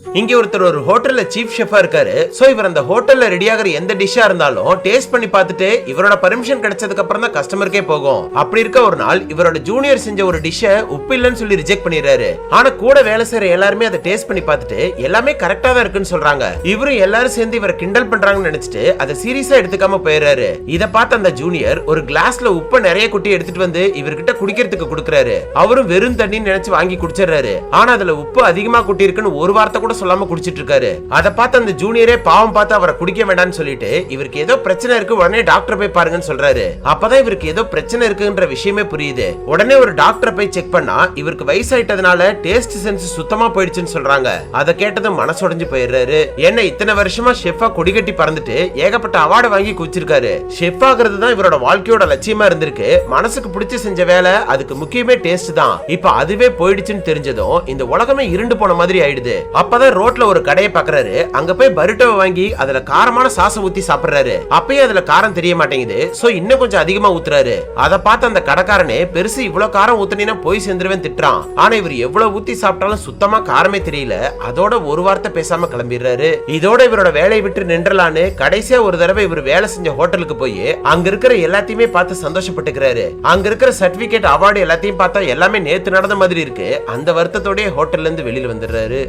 இங்க ஒருத்தர் ஒரு ஹோட்டல்ல சீஃப் ஷெஃபா இருக்காரு. சோ இவர் அந்த ஹோட்டல்ல ரெடி ஆகிற எந்த டிஷ்ஷா இருந்தாலும் டேஸ்ட் பண்ணி பார்த்துட்டு இவரோட பர்மிஷன் கிடைச்சதுக்கு அப்புறம் தான் கஸ்டமருக்கே போகும். அப்படி இருக்க ஒரு நாள் இவரோட ஜூனியர் செஞ்ச ஒரு டிஷ்ஷை உப்பு இல்லன்னு சொல்லி ரிஜெக்ட் பண்ணிடுறாரு. ஆனா கூட வேலை செய்யற எல்லாருமே அதை டேஸ்ட் பண்ணி பார்த்துட்டு எல்லாமே கரெக்டா தான் இருக்குன்னு சொல்றாங்க. இவரும் எல்லாரும் சேர்ந்து இவரை கிண்டல் பண்றாங்கன்னு நினைச்சிட்டு அதை சீரியஸா எடுத்துக்காம போயிடுறாரு. இத பார்த்த அந்த ஜூனியர் ஒரு கிளாஸ்ல உப்பை நிறைய கொட்டி எடுத்துட்டு வந்து இவர்கிட்ட குடிக்கிறதுக்கு கொடுக்கறாரு. அவரும் வெறும் தண்ணி நினைச்சு வாங்கி குடிச்சிடுறாரு. ஆனா அதுல உப்பு அதிகமா கொட்டி இருக்குன்னு ஒரு வார்த்தை கூட சொல்லாம குடிச்சிட்டு இருக்காரு. அத பார்த்து அந்த ஜூனியரே பாவம் பார்த்து அவரை குடிக்க வேண்டாம்னு சொல்லிட்டு இவருக்கு ஏதோ பிரச்சனை இருக்கு, உடனே டாக்டர் போய் பாருங்கன்னு சொல்றாரு. அப்பதான் இவருக்கு ஏதோ பிரச்சனை இருக்குன்ற விஷயமே புரியுது. உடனே ஒரு டாக்டரை போய் செக் பண்ணா இவருக்கு வயசாயிட்டதுனால டேஸ்ட் சென்ஸ் சுத்தமா போயிடுச்சுன்னு சொல்றாங்க. அதை கேட்டதும் மனசுடைஞ்சு போயிடுறாரு. என்ன இத்தனை வருஷமா ஷெஃபா கொடிகட்டி பறந்துட்டு ஏகப்பட்ட அவார்டு வாங்கி குடிச்சிருக்காரு. ஷெஃப் ஆகிறது தான் இவரோட வாழ்க்கையோட லட்சியமா இருந்திருக்கு. மனசுக்கு பிடிச்ச செஞ்ச வேலை, அதுக்கு முக்கியமே டேஸ்ட் தான். இப்ப அதுவே போயிடுச்சுன்னு தெரிஞ்சதும் இந்த உலகமே இருண்டு போன மாதிரி ஆயிடுது. அப்பதான் ரோட்ல ஒரு கடையை பாக்குறாரு. அங்க போய் பரோட்டாவை வாங்கி அதுல காரமான சாச ஊத்தி சாப்பிடுறாரு. அப்பயே அதுல காரம் தெரிய மாட்டேங்குது. சோ இன்னும் கொஞ்சம் அதிகமா ஊத்துறாரு. அத பார்த்து அந்த கடைக்காரனே பெருசு இவ்வளவு காரம் ஊத்துனீனா போய் சேர்ந்துருவேன் திட்டுறான். ஆனா இவர் எவ்வளவு ஊத்தி சாப்பிட்டாலும் சுத்தமா காரமே தெரியல. அதோட ஒரு வார்த்தை பேசாம கிளம்பிடுறாரு. இதோட இவரோட வேலையை விட்டு நின்றலான்னு கடைசியா ஒரு தடவை இவர் வேலை செஞ்ச ஹோட்டலுக்கு போய் அங்க இருக்கிற எல்லாத்தையுமே பார்த்து சந்தோஷப்பட்டுக்கிறாரு. அங்க இருக்கிற சர்டிபிகேட் அவார்டு எல்லாத்தையும் பார்த்தா எல்லாமே நேத்து நடந்த மாதிரி இருக்கு. அந்த வருத்தத்தோட ஹோட்டல்ல இருந்து வெளியில வந்துடுறாரு.